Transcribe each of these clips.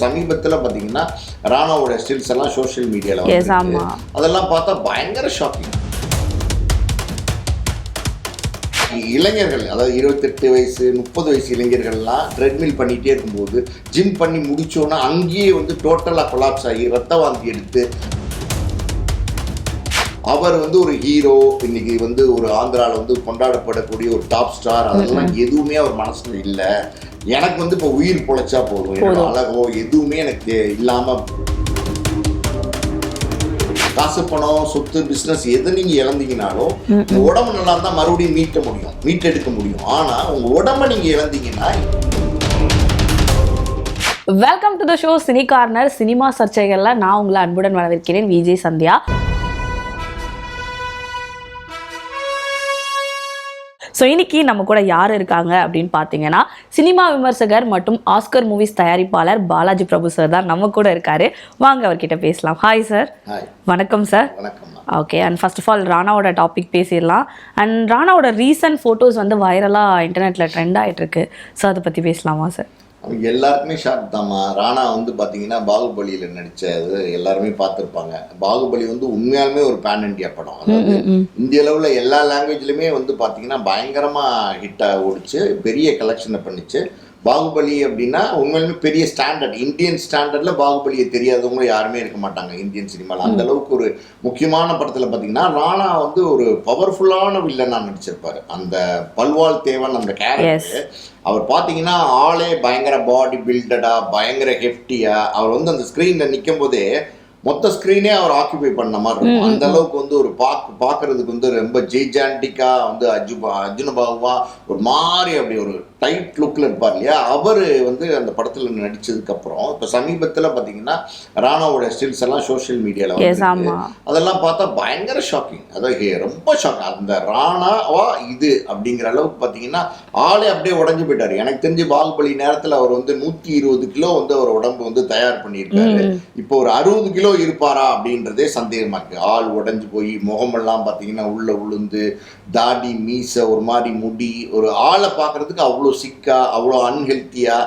சமீபத்தில் பார்த்தீங்கன்னா ராணாவோட ஸ்டில்ஸ் எல்லாம் சோஷியல் மீடியாவில் அதெல்லாம் பார்த்தா பயங்கர ஷாக்கிங். இளைஞர்கள், அதாவது 28 வயசு 30 வயசு இளைஞர்கள்லாம் ட்ரெட்மில் பண்ணிகிட்டே இருக்கும்போது ஜிம் பண்ணி முடிச்சோன்னா அங்கேயே வந்து டோட்டலாக கொலாப்ஸ் ஆகி ரத்த வாந்தி எடுத்து, அவர் வந்து ஒரு ஹீரோ, இன்னைக்கு வந்து ஒரு ஆந்திராவில் வந்து கொண்டாடப்படக்கூடிய ஒரு டாப் ஸ்டார், அதெல்லாம் எதுவுமே அவர் மனசில் இல்லை. எனக்கு வந்து இப்போ உயிர் பொழைச்சா போதும், என்னோட அழகோ எதுவுமே எனக்கு இல்லாமல், காசு பணம் சொத்து பிஸ்னஸ் எது நீங்கள் இழந்தீங்கனாலும் உங்கள் உடம்பு நல்லா இருந்தால் மறுபடியும் மீட்டெடுக்க முடியும். ஆனால் உங்கள் உடம்பை நீங்கள் இழந்தீங்கன்னா. Welcome to the show cine corner. Cinema சர்ச்சைகள்ல நான் உங்களை அன்புடன் வரவேற்கிறேன், விஜய் சந்தியா. ஸோ இன்னைக்கு நம்ம கூட யார் இருக்காங்க அப்படின்னு பார்த்தீங்கன்னா, சினிமா விமர்சகர் மற்றும் ஆஸ்கர் மூவிஸ் தயாரிப்பாளர் பாலாஜி பிரபு சார் தான் நம்ம கூட இருக்காரு. வாங்க அவர்கிட்ட பேசலாம். Hi sir. வணக்கம் sir. Okay, and first of all ராணாவோட டாபிக் பேசிடலாம். அண்ட் ராணாவோட ரீசன்ட் ஃபோட்டோஸ் வந்து வைரலாக இன்டர்நெட்டில் ட்ரெண்ட் ஆகிட்டு இருக்கு. ஸோ அதை பற்றி பேசலாமா சார்? எல்லாருக்குமே ஷாக் தாம்மா. ராணா வந்து பார்த்தீங்கன்னா பாகுபலியில் நடித்தது எல்லாருமே பார்த்துருப்பாங்க. பாகுபலி வந்து உண்மையாலுமே ஒரு பேன் இண்டியா படம். அதாவது இந்திய அளவில் எல்லா லாங்குவேஜ்லையுமே வந்து பார்த்தீங்கன்னா பயங்கரமாக ஹிட்டாக ஓடிச்சு, பெரிய கலெக்ஷனை பண்ணிச்சு. பாகுபலி அப்படின்னா உண்மையிலுமே பெரிய ஸ்டாண்டர்ட், இந்தியன் ஸ்டாண்டர்டில் பாகுபலியை தெரியாதவங்க யாருமே இருக்க மாட்டாங்க இந்தியன் சினிமாவில். அந்த அளவுக்கு ஒரு முக்கியமான படத்தில் பார்த்தீங்கன்னா ராணா வந்து ஒரு பவர்ஃபுல்லான வில்லனாக நடிச்சிருப்பார். அந்த பல்வாள் தேவன் அந்த கேரக்டர், அவர் பார்த்தீங்கன்னா ஆளே பயங்கர பாடி பில்டடாக, பயங்கர ஹெஃப்டியாக, அவர் வந்து அந்த ஸ்க்ரீனில் நிற்கும் போதே மொத்த ஸ்க்ரீனே அவர் ஆக்குபை பண்ண மாதிரி இருக்கும். அந்த அளவுக்கு வந்து ஒரு பார்க்கறதுக்கு வந்து ரொம்ப ஜெய்ஜாண்டிக்கா வந்து அர்ஜுனபாகுவா ஒரு மாதிரி அப்படி ஒரு டைட் லுக்கில் இருப்பார் இல்லையா. அவர் வந்து அந்த படத்தில் நடிச்சதுக்கப்புறம் இப்போ சமீபத்தில் பார்த்தீங்கன்னா ராணாவோட ஸ்டில்ஸ் எல்லாம் சோஷியல் மீடியாவில் அதெல்லாம் பார்த்தா பயங்கர ஷாக்கிங். அதாவது ரொம்ப ஷாக்கிங். அந்த ராணாவா இது அப்படிங்கிற அளவுக்கு பார்த்தீங்கன்னா ஆளே அப்படியே உடஞ்சு போயிட்டார். எனக்கு தெரிஞ்சு பாகுபலி நேரத்தில் அவர் வந்து 120 கிலோ வந்து அவர் உடம்பு வந்து தயார் பண்ணியிருக்காரு. இப்போ ஒரு 60 கிலோ இருப்பாரா அப்படின்றதே சந்தேகமா இருக்கு. ஆள் உடஞ்சு போய் முகமெல்லாம் பார்த்தீங்கன்னா உள்ள உளுந்து, தாடி மீசை, ஒரு மாதிரி முடி, ஒரு ஆளை பார்க்கறதுக்கு அவ்வளோ சிக்கா, அவ்வளோ அன்ஹெல்த்தியா,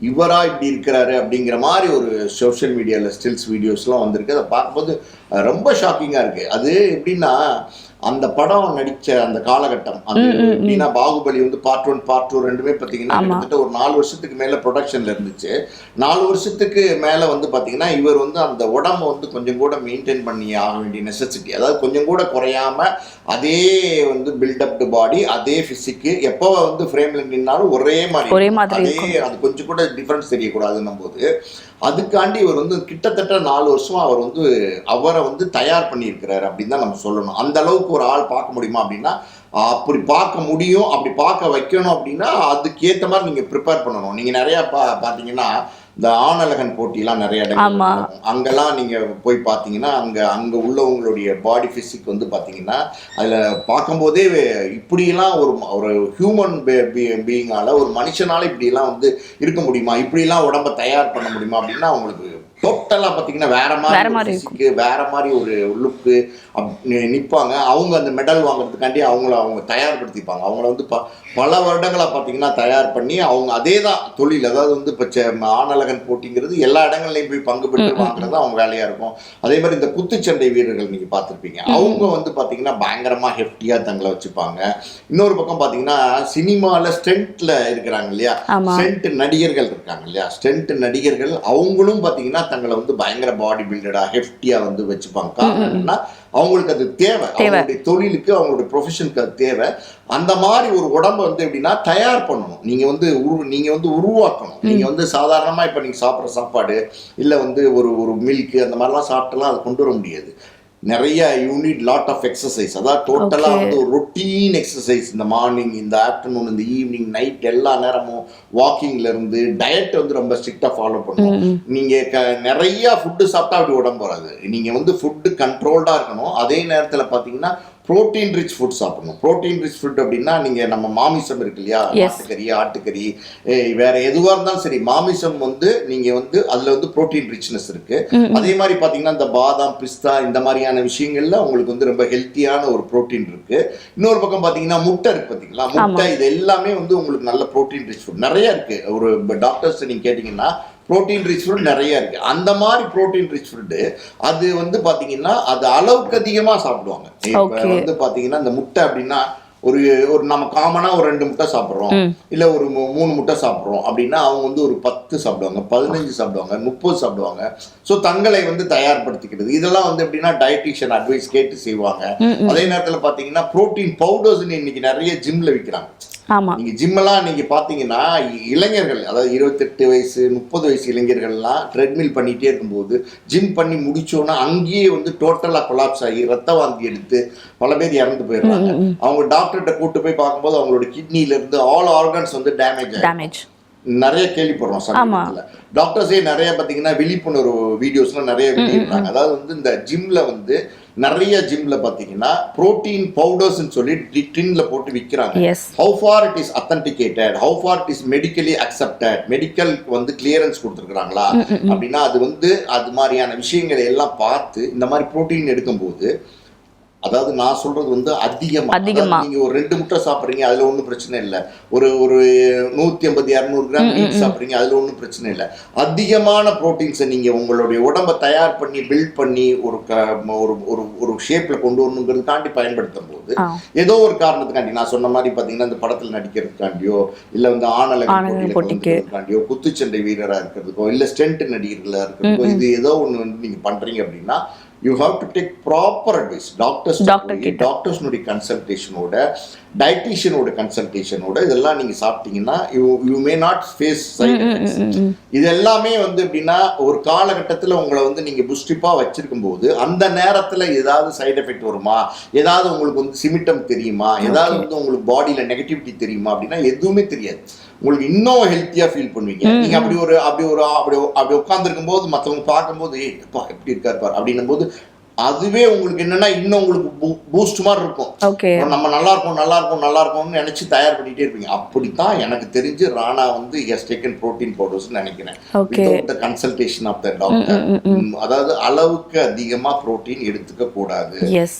இவரா இப்படி இருக்கிறாரு அப்படிங்கிற மாதிரி ஒரு சோஷியல் மீடியாவில் ஸ்டில்ஸ் வீடியோஸ்லாம் வந்திருக்கு. அதை பார்க்கும்போது ரொம்ப ஷாக்கிங்காக இருக்குது. அது எப்படின்னா அந்த படம் நடித்த அந்த காலகட்டம், அது எப்படின்னா பாகுபலி வந்து பார்ட் 1 பார்ட் 2 ரெண்டுமே பார்த்தீங்கன்னா கிட்டத்தட்ட ஒரு 4 வருஷத்துக்கு மேலே ப்ரொடக்ஷனில் இருந்துச்சு. 4 வருஷத்துக்கு மேலே வந்து பார்த்தீங்கன்னா இவர் வந்து அந்த உடம்பை வந்து கொஞ்சம் கூட மெயின்டைன் பண்ணி ஆக வேண்டிய நெசசிட்டி, அதாவது கொஞ்சம் கூட குறையாமல் அதே வந்து பில்டப்டு பாடி, அதே ஃபிசிக்கு, எப்போ வந்து ஃப்ரேமில் நின்னாலும் ஒரே மாதிரி அதே, அது கொஞ்சம் கூட டிஃப்ரென்ஸ் தெரியக்கூடாதுன்னும் போது அதுக்காண்டி இவர் வந்து கிட்டத்தட்ட 4 வருஷமா அவர் வந்து அவரை வந்து தயார் பண்ணியிருக்கிறாரு அப்படின்னு தான் நம்ம சொல்லணும். அந்த அளவுக்கு ஒரு ஆள் பார்க்க முடியுமா அப்படின்னா அப்படி பார்க்க முடியும். அப்படி பார்க்க வைக்கணும் அப்படின்னா அதுக்கு ஏற்ற மாதிரி நீங்கள் ப்ரிப்பேர் பண்ணணும். நீங்கள் நிறையா பார்த்தீங்கன்னா இந்த ஆணழகன் போட்டிலாம் நிறைய இடங்கள் அங்கெல்லாம் நீங்கள் போய் பார்த்தீங்கன்னா அங்கே உள்ளவங்களுடைய பாடி ஃபிசிக் வந்து பார்த்தீங்கன்னா அதில் பார்க்கும்போதே இப்படிலாம் ஒரு ஹியூமன் பீயிங்கால, ஒரு மனுஷனால இப்படிலாம் வந்து இருக்க முடியுமா, இப்படிலாம் உடம்பை தயார் பண்ண முடியுமா அப்படின்னா அவங்களுக்கு டோட்டலாக பார்த்தீங்கன்னா வேற மாதிரி ஃபிசிக்கு, வேற மாதிரி ஒரு லுக்கு நிற்பாங்க. அவங்க அந்த மெடல் வாங்குறதுக்காண்டி அவங்க தயார்படுத்திப்பாங்க. அவங்கள வந்து பல வருடங்களாக பார்த்தீங்கன்னா தயார் பண்ணி அவங்க அதே தான் தொழில். அதாவது வந்து இப்போ ஆணழகன் போட்டிங்கிறது எல்லா இடங்கள்லையும் போய் பங்கு பெற்று வாங்குறது அவங்க வேலையாக இருக்கும். அதே மாதிரி இந்த குத்துச்சண்டை வீரர்கள் நீங்கள் பார்த்துருப்பீங்க, அவங்க வந்து பார்த்தீங்கன்னா பயங்கரமாக ஹெஃப்டியாக தங்களை வச்சுப்பாங்க. இன்னொரு பக்கம் பார்த்தீங்கன்னா சினிமாவில் ஸ்டென்ட்டில் இருக்கிறாங்க இல்லையா, ஸ்டென்ட் நடிகர்கள் இருக்காங்க இல்லையா, ஸ்டென்ட் நடிகர்கள் அவங்களும் பார்த்தீங்கன்னா தங்களை வந்து பயங்கர பாடி பில்டடா ஹெஃப்டியா வந்து வச்சுப்பாங்க. காரணம் என்னன்னா அவங்களுக்கு அது தேவை, அவங்களுடைய தொழிலுக்கு, அவங்களுடைய ப்ரொஃபஷனுக்கு அது தேவை. அந்த மாதிரி ஒரு உடம்பை வந்து எப்படின்னா தயார் பண்ணணும், நீங்க வந்து உருவாக்கணும். நீங்க வந்து சாதாரணமா இப்ப நீங்க சாப்பிட்ற சாப்பாடு இல்லை வந்து ஒரு மில்க் அந்த மாதிரிலாம் சாப்பிட்டெல்லாம் அதை கொண்டு வர முடியாது. நிறைய யூனிட் லாட் ஆஃப் எக்ஸசைஸ், அதாவது டோட்டலாக வந்து ஒரு ரொட்டீன் எக்ஸசைஸ். இந்த மார்னிங், இந்த ஆஃப்டர்நூன், இந்த ஈவினிங், நைட் எல்லா நேரமும் வாக்கிங்ல இருந்து டயட் வந்து ரொம்ப ஸ்ட்ரிக்டாக ஃபாலோ பண்ணணும். நீங்கள் நிறைய ஃபுட்டு சாப்பிட்டா அப்படி உடம்பு வராது. நீங்கள் வந்து ஃபுட்டு கண்ட்ரோல்டாக இருக்கணும். அதே நேரத்தில் பார்த்தீங்கன்னா ப்ரோட்டீன் ரிச் ஃபுட் சாப்பிடணும். ப்ரோட்டீன் ரிச் ஃபுட் அப்படின்னா நீங்கள் நம்ம மாமிசம் இருக்கு இல்லையா, மாட்டுக்கறி, ஆட்டுக்கறி, வேற எதுவாக இருந்தாலும் சரி, மாமிசம் வந்து நீங்கள் வந்து அதில் வந்து ப்ரோட்டீன் ரிச்னஸ் இருக்கு. அதே மாதிரி பார்த்தீங்கன்னா இந்த பாதாம், பிஸ்தா இந்த மாதிரியான விஷயங்கள்ல உங்களுக்கு வந்து ரொம்ப ஹெல்த்தியான ஒரு ப்ரோட்டீன் இருக்கு. இன்னொரு பக்கம் பார்த்தீங்கன்னா முட்டை இருக்கு பார்த்தீங்களா, முட்டை, இது எல்லாமே வந்து உங்களுக்கு நல்ல ப்ரோட்டீன் ரிச் ஃபுட் நிறைய இருக்கு. ஒரு டாக்டர்ஸ் நீங்கள் கேட்டிங்கன்னா புரோட்டீன் ரிச் ஃபுட் நிறைய இருக்கு. அந்த மாதிரி புரோட்டீன் ரிச் ஃபுட்டு அது வந்து பாத்தீங்கன்னா அது அளவுக்கு அதிகமா சாப்பிடுவாங்க. இப்ப வந்து பாத்தீங்கன்னா இந்த முட்டை அப்படின்னா ஒரு நம்ம காமனா ஒரு 2 முட்டை சாப்பிட்றோம், இல்ல ஒரு 3 முட்டை சாப்பிட்றோம் அப்படின்னா அவங்க வந்து ஒரு 10 சாப்பிடுவாங்க, 15 சாப்பிடுவாங்க, 30 சாப்பிடுவாங்க. ஸோ தங்களை வந்து தயார்படுத்திக்கிறது இதெல்லாம் வந்து எப்படின்னா டயட்டீஷியன் அட்வைஸ் கேட்டு செய்வாங்க. அதே நேரத்தில் பார்த்தீங்கன்னா புரோட்டீன் பவுடர்ஸ்ன்னு இன்னைக்கு நிறைய ஜிம்ல விற்கிறாங்க. நீங்க ஜிம்மெல்லாம் நீங்க பாத்தீங்கன்னா இளைஞர்கள், அதாவது 28 வயசு 30 வயசு இளைஞர்கள்லாம் ட்ரெட்மில் பண்ணிட்டே இருக்கும்போது ஜிம் பண்ணி முடிச்சோன்னா அங்கேயே வந்து டோட்டலா கொலாப்ஸ் ஆகி ரத்த வாந்தி எடுத்து பல பேர் இறந்து போயிடுறாங்க. அவங்க டாக்டர்கிட்ட கூட்டு போய் பார்க்கும்போது அவங்களோட கிட்னில இருந்து ஆல் ஆர்கன்ஸ் வந்து டேமேஜ் நிறைய கேள்விப்படுறோம். சமீபத்தில் டாக்டர்ஸே நிறைய பார்த்தீங்கன்னா விழிப்புணர்வு வீடியோஸ்லாம் நிறைய வெளியிடுறாங்க. அதாவது வந்து இந்த ஜிம்ல வந்து நிறைய ஜிம்ல பாத்தீங்கன்னா புரோட்டீன் பவுடர்ஸ் சொல்லி டின்ல போட்டு விற்கிறாங்க. How for it is authenticated, how for it is medically accepted, medical வந்து கிளியரன்ஸ் கொடுத்துருக்காங்களா அப்படின்னா அது வந்து அது மாதிரியான விஷயங்களை எல்லாம் பார்த்து இந்த மாதிரி புரோட்டீன் எடுக்கும்போது, அதாவது நான் சொல்றது வந்து அதிகமா நீங்க ஒரு 2 முட்டை சாப்பிட்றீங்க அதுல ஒன்றும் பிரச்சனை இல்லை, ஒரு 150-200 கிராம் மீட் சாப்பிட்றீங்க அதுல ஒன்றும் பிரச்சனை இல்லை. அதிகமான புரோட்டீன்ஸை நீங்க உங்களுடைய உடம்பை தயார் பண்ணி பில்ட் பண்ணி ஒரு ஷேப்ல கொண்டு வரணுங்கிறதுக்காண்டி பயன்படுத்தும் போது ஏதோ ஒரு காரணத்துக்காண்டி நான் சொன்ன மாதிரி பாத்தீங்கன்னா இந்த படத்துல நடிக்கிறதுக்காண்டியோ இல்ல வந்து ஆணழகன் போட்டிக்காண்டியோ குத்துச்சண்டை வீரரா இருக்கிறதுக்கோ இல்ல ஸ்டென்ட் நடிகர்களா இருக்கிறதுக்கோ இது ஏதோ ஒண்ணு வந்து நீங்க பண்றீங்க அப்படின்னா you have to take proper advice. டாக்டர்ஸ்னுடைய கன்சல்டேஷனோட டயட்டீஷியனோட கன்சல்டேஷனோட இதெல்லாம் நீங்க சாப்பிட்டீங்கன்னா you may not face side effects. இது எல்லாமே வந்து எப்படின்னா ஒரு காலகட்டத்தில் உங்களை வந்து நீங்க புஷ்டிப்பா வச்சிருக்கும் போது அந்த நேரத்துல ஏதாவது சைடு எஃபெக்ட் வருமா, ஏதாவது உங்களுக்கு வந்து சிமிட்டம் தெரியுமா, ஏதாவது வந்து உங்களுக்கு பாடியில நெகட்டிவிட்டி தெரியுமா அப்படின்னா எதுவுமே தெரியாது. உங்களுக்கு இன்னும் ஹெல்த்தியா ஃபீல் பண்ணுவீங்க. நீங்க அப்படி உட்கார்ந்துருக்கும் போது மற்றவங்க பார்க்கும்போது எப்படி இருக்காரு பாரு அப்படின்னும் போது அதுவே உங்களுக்கு என்னன்னா இன்னும் உங்களுக்கு பூஸ்ட் மாதிரி இருக்கும். நம்ம நல்லா இருக்கும்னு நினைச்சு தயார் பண்ணிட்டே இருப்பீங்க. அப்படித்தான் எனக்கு தெரிஞ்சு ராணா வந்து ஹஸ் டேக்கன் புரோட்டீன் பவுடர்ஸ் நினைக்கிறேன் without the consultation of the doctor. அதாவது அளவுக்கு அதிகமா புரோட்டீன் எடுத்துக்க கூடாது.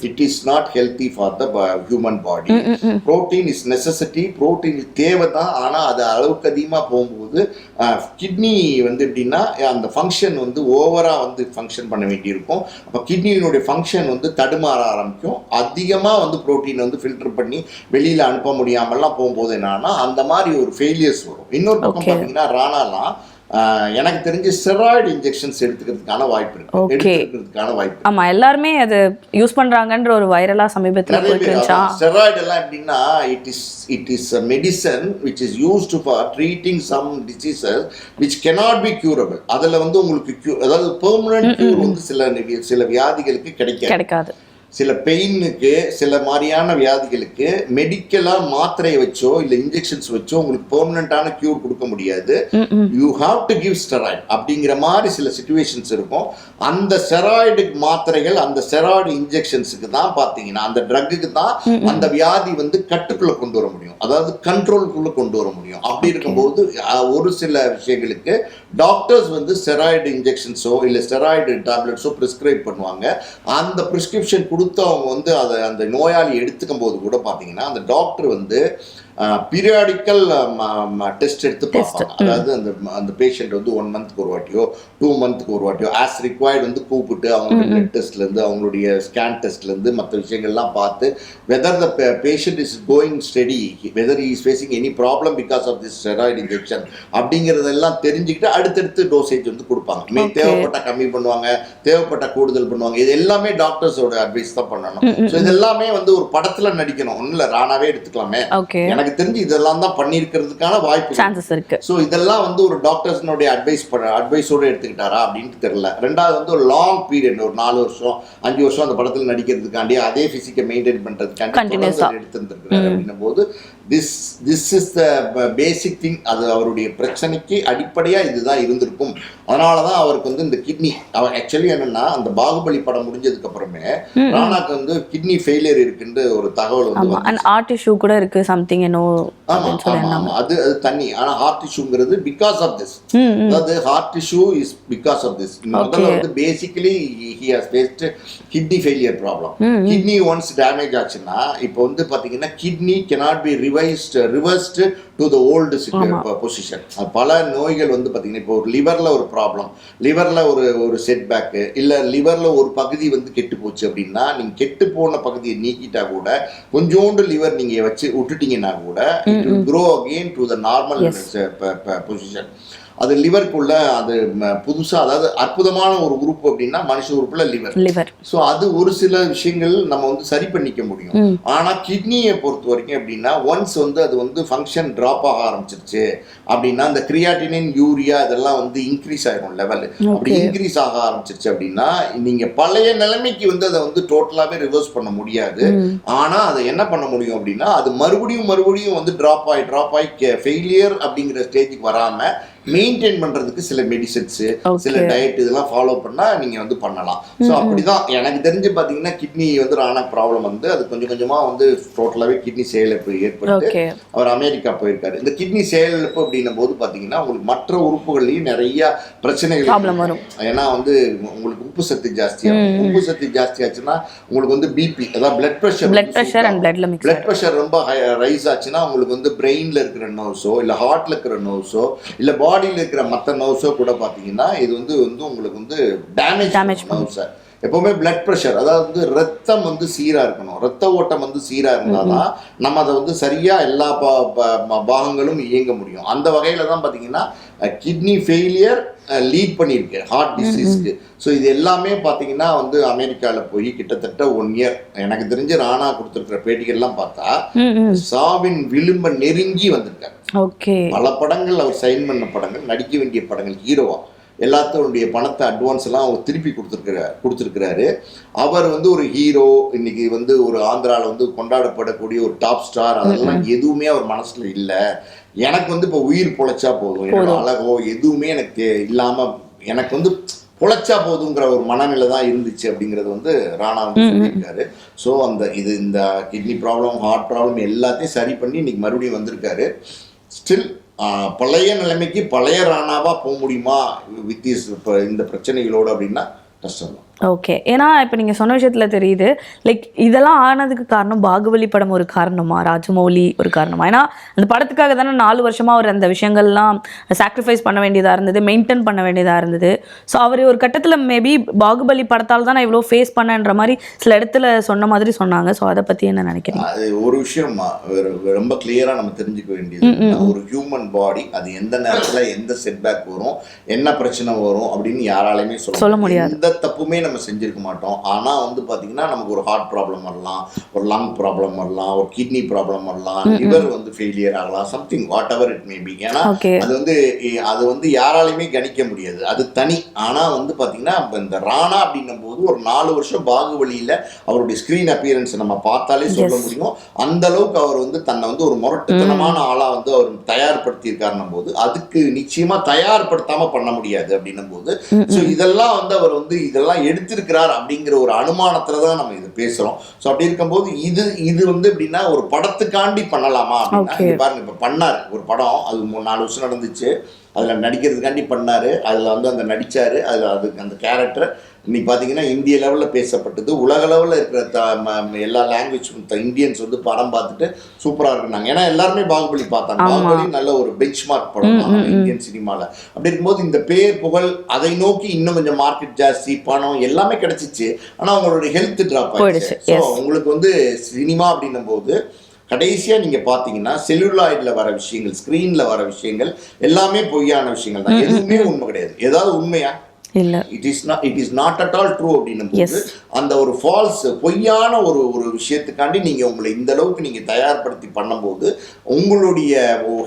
It is not healthy for the human body. Protein is necessity, protein தேவைதான். ஆனா அது அளவுக்கு அதிகமா போகும்போது கிட்னி வந்து எப்படின்னா அந்த ஃபங்க்ஷன் வந்து ஓவரா வந்து ஃபங்க்ஷன் பண்ண வேண்டி இருக்கும். அப்ப கிட்னியினுடைய ஃபங்க்ஷன் வந்து தடுமாற ஆரம்பிக்கும். அதிகமா வந்து புரோட்டீன் வந்து ஃபில்டர் பண்ணி வெளியில அனுப்ப முடியாமல்லாம் போகும்போது என்னன்னா அந்த மாதிரி ஒரு ஃபெயிலியர்ஸ் வரும். இன்னொரு பக்கம் பார்த்தீங்கன்னா ராணாலாம் எனக்கு தெரிஞ்சு ஸ்டெராய்டு இன்ஜெக்ஷன்ஸ் எடுத்துக்கிறதுக்கான வாய்ப்பு இருக்கு. ஆமா, எல்லாருமே அது யூஸ் பண்றாங்கன்ற ஒரு வைரலா சமீபத்துல போயிடுச்சா. ஸ்டெராய்டு எல்லாம் எப்படின்னா it is a medicine which is used for treating some diseases which cannot be curable. அதுல வந்து உங்களுக்கு அதாவது பெர்மனன்ட் கியூர் வந்து சில வியாதிகளுக்கு கிடைக்காது. சில பெயினுக்கு சில மாதிரியான வியாதிகளுக்கு மெடிக்கலாக மாத்திரையை வச்சோ இல்லை இன்ஜெக்ஷன்ஸ் வச்சோ உங்களுக்கு பெர்மனண்டான கியூர் கொடுக்க முடியாது. You have to give steroid அப்படிங்கிற மாதிரி சில சிச்சுவேஷன்ஸ் இருக்கும். அந்த ஸ்டெராய்டு மாத்திரைகள் அந்த ஸ்டெராய்டு இன்ஜெக்ஷன்ஸுக்கு தான் பார்த்தீங்கன்னா அந்த ட்ரக்குக்கு தான் அந்த வியாதி வந்து கட்டுக்குள்ளே கொண்டு வர முடியும், அதாவது கண்ட்ரோலுக்குள்ளே கொண்டு வர முடியும். அப்படி இருக்கும்போது ஒரு சில விஷயங்களுக்கு டாக்டர்ஸ் வந்து ஸ்டெராய்டு இன்ஜெக்ஷன்ஸோ இல்லை ஸ்டெராய்டு டேப்லெட்ஸோ ப்ரிஸ்கிரைப் பண்ணுவாங்க. அந்த ப்ரிஸ்கிரிப்ஷன் கொடுத்து அவங்க வந்து அதை அந்த நோயாளி எடுத்துக்கும் போது கூட பார்த்தீங்கன்னா அந்த டாக்டர் வந்து பீரியாடிக்கல் டெஸ்ட் எடுத்து பார்ப்பாங்க. அதாவது அந்த பேஷண்ட் வந்து 1 மந்த்க்கு ஒரு வாட்டியோ 2 மந்த்க்கு ஒரு வாட்டியோ ஆஸ் ரிக்வயர்டு வந்து கூப்பிட்டு அவங்களுடைய பிளட் டெஸ்ட்லேருந்து அவங்களுடைய ஸ்கேன் டெஸ்ட்லேருந்து மற்ற விஷயங்கள்லாம் பார்த்து whether the patient is going steady, whether is facing any problem because of this steroid injection அப்படிங்கிறதெல்லாம் தெரிஞ்சுக்கிட்டு அடுத்தடுத்து டோசேஜ் வந்து கொடுப்பாங்க. தேவைப்பட்ட கம்மி பண்ணுவாங்க, தேவைப்பட்ட கூடுதல் பண்ணுவாங்க. இது எல்லாமே டாக்டர்ஸோட அட்வைஸ் தான் பண்ணணும். ஸோ இது எல்லாமே வந்து ஒரு படத்தில் நடிக்கணும், ஒன்றும் இல்லை ராணாவே எடுத்துக்கலாமே. எனக்கு தெரிஞ்சு இதெல்லாம் தான் பண்ணியிருக்கிறதுக்கான வாய்ப்பு சான்சஸ் இருக்கு. ஸோ இதெல்லாம் வந்து ஒரு டாக்டர்ஸ்னுடைய அட்வைஸோட எடுத்துக்கிட்டாரா அப்படின்னு தெரியல. ரெண்டாவது வந்து ஒரு லாங் பீரியட், ஒரு 4 வருஷம் 5 வருஷம் அந்த படத்தில் நடிக்கிறதுக்காண்டி அதே பிசிக்கை மெயின்டைன் பண்றதுக்காண்டி எடுத்துருக்கிறாரு அப்படின்னும் போது this is the basic thing. அது அவருடைய பிரச்சனைக்கு அடிப்படையா இதுதான் இருந்திருக்கும். அதனாலதான் அவருக்கு வந்து இந்த கிட்னி ஆக்சுவலி என்னன்னா அந்த பாகுபலி படம் முடிஞ்சதுக்கு அப்புறமே ராணாக்கு வந்து கிட்னி ஃபெயிலியர் இருக்குன்னு ஒரு தகவல் வந்து ஹார்ட் இஷ்யூ கூட இருக்கு சம்திங் அது தண்ணி. ஆனா ஹார்ட் இஷ்யூங்கிறது பிகாஸ் ஆஃப் திஸ், அதாவது heart issue is because of this. முதல்ல வந்து basically he has faced kidney failure problem. Kidney once damage ஆச்சுன்னா இப்போ வந்து பாத்தீங்கன்னா kidney cannot be reversed to the old position. பல நோய்கள் வந்து பார்த்தீங்கன்னா இப்போ ஒரு லிவரில் ஒரு ப்ராப்ளம், லிவரில் ஒரு செட்பேக்கு, இல்லை லிவரில் ஒரு பகுதி வந்து கெட்டு போச்சு அப்படின்னா நீங்கள் கெட்டு போன பகுதியை நீக்கிட்டா கூட கொஞ்சோண்டு லிவர் நீங்கள் வச்சு விட்டுட்டீங்கன்னா கூட it will grow again to the normal position. அது லிவருக்குள்ள அது புதுசாக, அதாவது அற்புதமான ஒரு உறுப்பு அப்படின்னா மனுஷ உறுப்புல லிவர். ஸோ அது ஒரு சில விஷயங்கள் நம்ம வந்து சரி பண்ணிக்க முடியும். ஆனால் கிட்னியை பொறுத்த வரைக்கும் எப்படின்னா ஒன்ஸ் வந்து அது வந்து ஃபங்க்ஷன் ட்ராப் ஆக ஆரம்பிச்சிருச்சு அப்படின்னா அந்த கிரியாட்டினின், யூரியா இதெல்லாம் வந்து இன்க்ரீஸ் ஆகிடும் லெவல். அப்படி இன்க்ரீஸ் ஆக ஆரம்பிச்சிருச்சு அப்படின்னா நீங்கள் பழைய நிலைமைக்கு வந்து அதை வந்து டோட்டலாகவே ரிவர்ஸ் பண்ண முடியாது. ஆனால் அதை என்ன பண்ண முடியும் அப்படின்னா அது மறுபடியும் வந்து ட்ராப் ஆகி ஃபெயிலியர் அப்படிங்கிற ஸ்டேஜுக்கு வராமல் மெயின்டைன் பண்றதுக்கு சில மெடிசன்ஸ், சில டயட் இதெல்லாம் ஃபாலோ பண்ணா நீங்க வந்து பண்ணலாம். ஸோ அப்படிதான் எனக்கு தெரிஞ்சு பாத்தீங்கன்னா கிட்னி வந்து ராணா ப்ராப்ளம் வந்து அது கொஞ்சம் கொஞ்சமா வந்து டோட்டலாவே கிட்னி செயலிழப்பு ஏற்பட்டு அவர் அமெரிக்கா போயிருக்காரு. இந்த கிட்னி செயலிழப்பு அப்படின்னும் போது பாத்தீங்கன்னா உங்களுக்கு மற்ற உறுப்புகள்லயும் நிறைய பிரச்சனைகள் வரும். ஏன்னா வந்து உங்களுக்கு உப்பு சத்து ஜாஸ்தியாகும். உப்பு சத்து ஜாஸ்தி ஆச்சுன்னா உங்களுக்கு வந்து பிபி, அதாவது பிளட் ப்ரெஷர் ரொம்ப ரைஸ் ஆச்சுன்னா உங்களுக்கு வந்து பிரெயின்ல இருக்கிற நர்வ்ஸோ இல்ல ஹார்ட்ல இருக்கிற நர்வ்ஸோ இல்ல பாடியில் இருக்கிற மற்ற நர்வ்ஸோ கூட பார்த்தீங்கன்னா இது வந்து உங்களுக்கு வந்து டேமேஜ் நர்வ்ஸை. எப்போவுமே பிளட் ப்ரெஷர், அதாவது வந்து ரத்தம் வந்து சீராக இருக்கணும், ரத்த ஓட்டம் வந்து சீராக இருந்தால் தான் நம்ம அதை வந்து சரியாக எல்லா பாகங்களும் இயங்க முடியும். அந்த வகையில் தான் பார்த்தீங்கன்னா கிட்னி ஃபெயிலியர் லீட் பண்ணியிருக்கு ஹார்ட் டிசீஸ்க்கு. ஸோ இது எல்லாமே பார்த்தீங்கன்னா வந்து அமெரிக்காவில் போய் கிட்டத்தட்ட 1 இயர் எனக்கு தெரிஞ்சு ராணா கொடுத்துருக்கிற பேட்டிகள்லாம் பார்த்தா சாவின் விளிம்ப நெருங்கி வந்திருக்காரு. பல படங்கள் அவர் சைன் பண்ண படங்கள், நடிக்க வேண்டிய படங்கள், ஹீரோவா எல்லாத்தோடைய பணத்தை அட்வான்ஸ் எல்லாம் அவர் திருப்பி கொடுத்துருக்கிறாரு. அவர் வந்து ஒரு ஹீரோ, இன்னைக்கு வந்து ஒரு ஆந்திராவில் வந்து கொண்டாடப்படக்கூடிய ஒரு டாப் ஸ்டார், அதெல்லாம் எதுவுமே அவர் மனசுல இல்லை. எனக்கு வந்து இப்போ உயிர் பொழைச்சா போதும், என்னோட அழகோ எதுவுமே எனக்கு இல்லாமல் எனக்கு வந்து பொழைச்சா போதுங்கிற ஒரு மனநிலை தான் இருந்துச்சு அப்படிங்கிறது வந்து ராணா வந்து சொல்லியிருக்காரு. ஸோ இந்த கிட்னி ப்ராப்ளம், ஹார்ட் ப்ராப்ளம் எல்லாத்தையும் சரி பண்ணி இன்னைக்கு மறுபடியும் வந்திருக்காரு. ஸ்டில் பழைய நிலைமைக்கு பழைய ராணாவா போக முடியுமா வித் இந்த பிரச்சனைகளோடு அப்படின்னா கஷ்டம் தான். ஓகே, ஏன்னா இப்போ நீங்கள் சொன்ன விஷயத்தில் தெரியுது லைக் இதெல்லாம் ஆனதுக்கு காரணம் பாகுபலி படம் ஒரு காரணமா, ராஜமௌலி ஒரு காரணமா? ஏன்னா அந்த படத்துக்காக தானே 4 வருஷமாக அவர் அந்த விஷயங்கள்லாம் சாக்ரிஃபைஸ் பண்ண வேண்டியதாக இருந்தது, மெயின்டைன் பண்ண வேண்டியதாக இருந்தது. ஸோ அவர் ஒரு கட்டத்தில் மேபி பாகுபலி படத்தால் தான் நான் இவ்வளோ ஃபேஸ் பண்ணேன்ற மாதிரி சில இடத்துல சொன்ன மாதிரி சொன்னாங்க. ஸோ அதை பற்றி என்ன நினைக்கிறீங்க? அது ஒரு விஷயம் ரொம்ப கிளியராக நம்ம தெரிஞ்சுக்க வேண்டியது, ஒரு ஹியூமன் பாடி அது எந்த நேரத்தில் எந்த செட்பேக் வரும், என்ன பிரச்சனை வரும் அப்படின்னு யாராலையுமே சொல்ல முடியாது. எந்த தப்புமே நம்ம செஞ்சிருக்க மாட்டோம். ஆனா வந்து பாத்தீங்கன்னா நமக்கு ஒரு ஹார்ட் ப்ராப்ளம் வரலாம், ஒரு லங் ப்ராப்ளம் வரலாம், ஒரு கிட்னி ப்ராப்ளம் வரலாம், லிவர் வந்து ஃபெயிலியர் ஆகலாம், something what ever it may be. ஏன்னா அது வந்து யாராலையுமே கணிக்க முடியாது, அது தனி. ஆனா வந்து பாத்தீங்கன்னா இந்த ராணா அப்படின்னும் போது ஒரு 4 வருஷம் பாகுபலியில அவருடைய ஸ்கிரீன் அப்பியரன்ஸ் நம்ம பார்த்தாலே சொல்ல முடியும். அந்த அளவுக்கு அவர் வந்து தன்னை வந்து ஒரு முரட்டுத்தனமான ஆளா வந்து அவர் தயார்படுத்தி இருக்காருன்னும் போது அதுக்கு நிச்சயமா தயார்படுத்தாம பண்ண முடியாது அப்படின்னும் போது இதெல்லாம் வந்து அவர் வந்து இதெல்லாம் எடுத்திருக்கிறார் அப்படிங்கிற ஒரு அனுமானத்துல தான் நம்ம இது பேசுறோம். ஸோ அப்படி இருக்கும்போது இது வந்து எப்படின்னா ஒரு படத்துக்காண்டி பண்ணலாமா அப்படின்னா பாருங்க, இப்ப பண்ணாரு ஒரு படம், அது 4 வருஷம் நடந்துச்சு, அதுல நடிக்கிறதுக்காண்டி பண்ணாரு, அதுல வந்து அந்த நடிச்சாரு, அதுக்கு அந்த கேரக்டர் இன்னைக்கு பார்த்தீங்கன்னா இந்திய லெவலில் பேசப்பட்டது, உலக லெவலில் இருக்கிற எல்லா லாங்குவேஜும் இந்தியன்ஸ் வந்து படம் பார்த்துட்டு சூப்பராக இருக்குனாங்க. ஏன்னா எல்லாருமே பாகுபலி பார்த்தாங்க. பாகுபலி நல்ல ஒரு பெஞ்ச் மார்க் படம் தான் இந்தியன் சினிமாவில். அப்படி இருக்கும்போது இந்த பேர் புகழ் அதை நோக்கி இன்னும் கொஞ்சம் மார்க்கெட் ஜாஸ்தி, பணம் எல்லாமே கிடைச்சிச்சு. ஆனால் அவங்களுடைய ஹெல்த் ட்ராப் ஆயிடுச்சு. ஸோ உங்களுக்கு வந்து சினிமா அப்படின்னும் போது கடைசியாக நீங்கள் பார்த்தீங்கன்னா செல்லுலாய்டில் வர விஷயங்கள், ஸ்க்ரீனில் வர விஷயங்கள் எல்லாமே பொய்யான விஷயங்கள் தான், எதுவுமே உண்மை கிடையாது. ஏதாவது உண்மையா? இல்ல, it is not at all true அப்படின்னும் அந்த ஒரு ஃபால்ஸ் பொய்யான ஒரு விஷயத்துக்காண்டி நீங்க உங்களை இந்த அளவுக்கு நீங்க தயார்படுத்தி பண்ணும்போது உங்களுடைய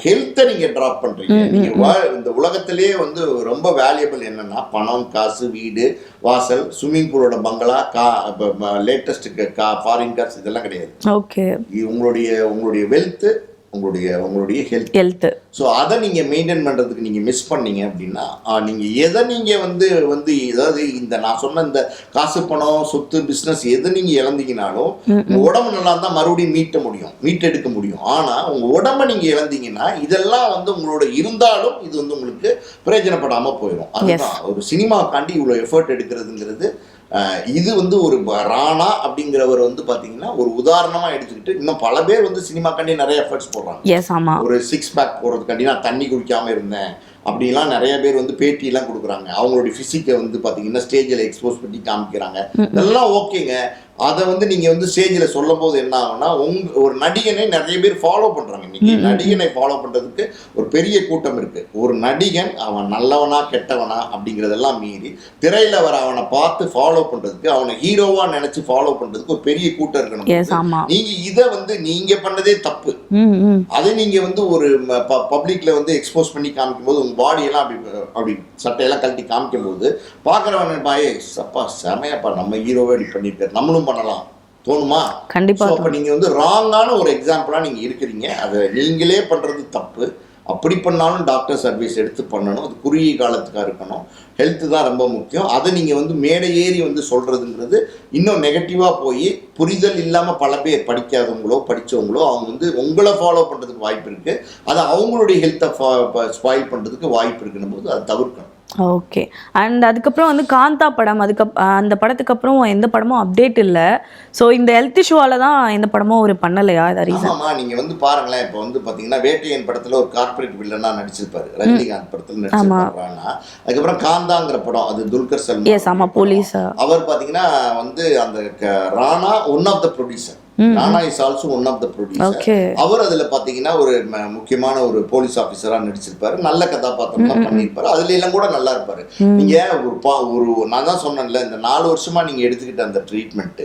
ஹெல்த்தை நீங்க டிராப் பண்றீங்க. நீங்க இந்த உலகத்திலேயே வந்து ரொம்ப வேல்யூபிள் என்னன்னா பணம், காசு, வீடு, வாசல், ஸ்விம்மிங் பூலோட பங்களா, லேட்டஸ்ட் ஃபாரின் கார்ஸ் இதெல்லாம் கிடையாது. ஓகே, உங்களுடைய வெல்த், உங்களுடைய ஹெல்த். ஸோ அதை நீங்கள் மெயின்டைன் பண்ணுறதுக்கு நீங்கள் மிஸ் பண்ணீங்க அப்படின்னா நீங்கள் எதை நீங்கள் வந்து ஏதாவது இந்த நான் சொன்ன இந்த காசு, பணம், சொத்து, பிஸ்னஸ் எதை நீங்கள் இழந்தீங்கனாலும் உங்கள் உடம்பு நல்லா இருந்தால் மறுபடியும் மீட்டெடுக்க முடியும். ஆனால் உங்கள் உடம்பை நீங்கள் இழந்தீங்கன்னா இதெல்லாம் வந்து உங்களோட இருந்தாலும் இது வந்து உங்களுக்கு பிரயோஜனப்படாமல் போயிடும். அதுதான் ஒரு சினிமாக்காண்டி இவ்வளோ எஃபர்ட் எடுக்கிறதுங்கிறது இது வந்து ஒரு ராணா அப்படிங்கிறவர் வந்து பாத்தீங்கன்னா ஒரு உதாரணமா எடுத்துக்கிட்டு இன்னும் பல பேர் வந்து சினிமாக்காண்டி நிறைய எஃபர்ட்ஸ் போடுறாங்க. எஸ் ஆமா. ஒரு 6 பேக் போடுறதுக்காண்டி நான் தண்ணி குடிக்காம இருந்தேன் அப்படிலாம் நிறைய பேர் வந்து பேட்டியெல்லாம் கொடுக்குறாங்க. அவங்களுடைய ஃபிசிக்கை வந்து பார்த்தீங்கன்னா ஸ்டேஜில் எக்ஸ்போஸ் பண்ணி காமிக்கிறாங்க. இதெல்லாம் ஓகேங்க. அதை வந்து நீங்கள் வந்து ஸ்டேஜில் சொல்லும் போது என்ன ஆகும்னா ஒரு நடிகனை நிறைய பேர் ஃபாலோ பண்ணுறாங்க. இன்னைக்கு நடிகனை ஃபாலோ பண்ணுறதுக்கு ஒரு பெரிய கூட்டம் இருக்குது. ஒரு நடிகன் அவன் நல்லவனா கெட்டவனா அப்படிங்கிறதெல்லாம் மீறி திரையில் வர அவனை பார்த்து ஃபாலோ பண்ணுறதுக்கு, அவனை ஹீரோவாக நினச்சி ஃபாலோ பண்ணுறதுக்கு ஒரு பெரிய கூட்டம் இருக்கணும். நீங்கள் இதை வந்து நீங்கள் பண்ணதே தப்பு. அதை நீங்கள் வந்து ஒரு பப்ளிக்கில் வந்து எக்ஸ்போஸ் பண்ணி காமிக்கும் போது உங்கள் பாடியெல்லாம் அப்படி சட்டையெல்லாம் கழட்டி காமிக்கும் போது பார்க்குறவன் பாயே சப்பா செமையாப்பா நம்ம ஹீரோவே அப்படி பண்ணியிருக்காரு, நம்மளும் பண்ணலாம் தோணுமா? கண்டிப்பா. அப்ப நீங்க வந்து ராங்கான ஒரு எக்ஸாம்பிளா நீங்க இருக்கிறீங்க. அதை நீங்களே பண்றது தப்பு. அப்படி பண்ணாலும் டாக்டர் சர்வீஸ் எடுத்து பண்ணணும். அது குறுகிய காலத்துக்காக இருக்கணும். ஹெல்த்து தான் ரொம்ப முக்கியம். அதை நீங்கள் வந்து மேடை ஏறி வந்து சொல்கிறதுங்கிறது இன்னும் நெகட்டிவாக போய் புரிதல் இல்லாமல் பல பேர் படிக்காதவங்களோ படித்தவங்களோ அவங்க வந்து உங்களை ஃபாலோ பண்ணுறதுக்கு வாய்ப்பு இருக்குது. அதை அவங்களுடைய ஹெல்த்தை ஸ்பாயில் பண்ணுறதுக்கு வாய்ப்பு இருக்குன்னும் போது அதை தவிர்க்கணும். ஓகே. அண்ட் அதுக்கப்புறம் வந்து காந்தா படம், அந்த படத்துக்கு அப்புறம் எந்த படமும் அப்டேட் இல்லை. ஸோ இந்த ஹெல்த் இஷ்யூவால தான் எந்த படமும் ஒரு பண்ணலையா? இதை ரீசன் ஆமாம். நீங்கள் வந்து பாருங்களேன், இப்போ வந்து பார்த்தீங்கன்னா வேட்டையன் படத்தில் ஒரு கார்பரேட் வில்லனாக நடிச்சிருப்பாரு, ரஜினிகாந்த் படத்தில் நடிச்சிருப்பாருன்னா. அதுக்கப்புறம் காந்தாங்கிற படம், அது துல்கர் சல்மான் போலீஸ். அவர் பார்த்தீங்கன்னா வந்து அந்த Rana one of the producer. Rana is also one of the producer. அவர் அதுல பாத்தீங்கன்னா ஒரு முக்கியமான ஒரு போலீஸ் ஆபீசரா நடிச்சிருப்பாரு. நல்ல கதாபாத்திரம் பண்ணிருப்பாரு. அதுல எல்லாம் கூட நல்லா இருப்பாரு. நீங்க ஒரு நான் தான் சொன்னேன்ல, இந்த 4 வருஷமா நீங்க எடுத்துக்கிட்ட அந்த ட்ரீட்மெண்ட்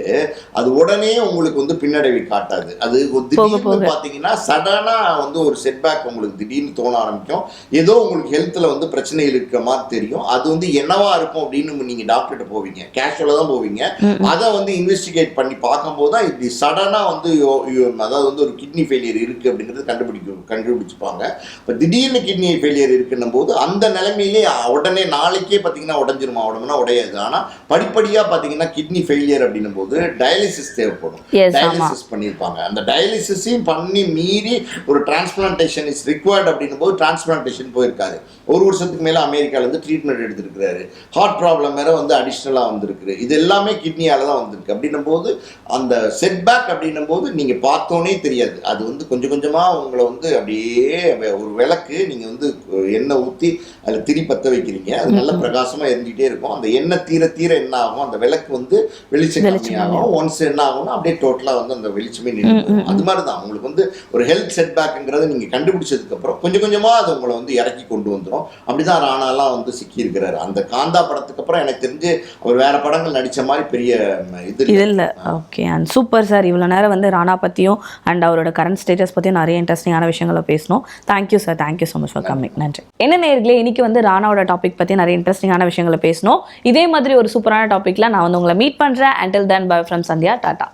அது உடனே உங்களுக்கு வந்து பின்னடைவை காட்டாது. அது திடீர்னு பாத்தீங்கன்னா சடனா வந்து ஒரு செட்பேக் உங்களுக்கு திடீர்னு தோண ஆரம்பிக்கும். ஏதோ உங்களுக்கு ஹெல்த்ல வந்து பிரச்சனைகள் இருக்கிற மாதிரி தெரியும். அது வந்து என்னவா இருக்கும் அப்படின்னு நீங்க டாக்டர்கிட்ட போவீங்க, கேஷுவலா தான் போவீங்க. அதை வந்து இன்வெஸ்டிகேட் பண்ணி பார்க்கும்போது தான் இப்படி சடனா வந்து அதாவது வந்து ஒரு கிட்னி ஃபெயிலியர் இருக்கு அப்படிங்கிறது கண்டுபிடிச்சுப்பாங்க. இப்போ திடீர்னு கிட்னி ஃபெயிலியர் இருக்குன்னும் போது அந்த நிலைமையிலே உடனே நாளைக்கே பார்த்தீங்கன்னா உடஞ்சிருமா? உடம்புனா உடையாது. ஆனால் படிப்படியாக பார்த்தீங்கன்னா கிட்னி ஃபெயிலியர் அப்படின்னும் போது டயாலிசிஸ் தேவைப்படும். டயாலிசிஸ் பண்ணியிருப்பாங்க. அந்த டயாலிசிஸையும் பண்ணி மீறி ஒரு டிரான்ஸ்பிளான்டேஷன் இஸ் ரிக்வயர்ட் அப்படின்னும் போது டிரான்ஸ்பிளான்டேஷன் போயிருக்காரு. 1 வருஷத்துக்கு மேலே அமெரிக்காவிலேருந்து ட்ரீட்மெண்ட் எடுத்துருக்கிறாரு. ஹார்ட் ப்ராப்ளம் வேற வந்து அடிஷ்னலாக வந்திருக்கு. இது எல்லாமே கிட்னியால் தான் வந்திருக்கு. அப்படின்னும் போது அந்த செட்பேக் அப்படின்னும் போது நீங்கள் பார்த்தோன்னே தெரியாது. அது வந்து கொஞ்சம் கொஞ்சமாக உங்களை வந்து அப்படியே ஒரு விளக்கு நீங்கள் வந்து எண்ணெய் ஊற்றி அதில் திரி பற்ற வைக்கிறீங்க. அது நல்ல பிரகாசமாக இருந்துகிட்டே இருக்கும். அந்த எண்ணெய் தீர தீர என்ன ஆகும், அந்த விளக்கு வந்து வெளிச்சம் கம்மியாகும். ஒன்ஸ் என்ன ஆகும்னா அப்படியே டோட்டலாக வந்து அந்த வெளிச்சமே நின்று. அது மாதிரி தான் உங்களுக்கு வந்து ஒரு ஹெல்த் செட்பேக்குங்கிறத நீங்கள் கண்டுபிடிச்சதுக்கப்புறம் கொஞ்சம் கொஞ்சமாக அது உங்களை வந்து இறக்கி கொண்டு வந்துடும். அப்படிதான் ராணாலாம் வந்து சிக்கி இருக்கிறாரு. அந்த காந்தா படத்துக்கு அப்புறம் எனக்கு தெரிஞ்சு அவர் வேற படங்கள் நடிச்ச மாதிரி பெரிய இது இல்லை. ஓகே. And super sir. இவ்வளோ நேரம் வந்து ராணா பற்றியும் அண்ட் அவரோட கரண்ட் ஸ்டேட்டஸ் பற்றியும் நிறைய இன்ட்ரெஸ்டிங்கான விஷயங்களை பேசணும். Thank you sir. Thank you so much for coming. நன்றி. என்ன நேயர்களே, இன்னைக்கு வந்து ராணாவோட டாபிக் பற்றி நிறைய இன்ட்ரெஸ்டிங்கான விஷயங்களை பேசணும். இதே மாதிரி ஒரு சூப்பரான டாப்பிக்கில் நான் வந்து உங்களை மீட் பண்ணுறேன். Until then by from Sandhya. Tata.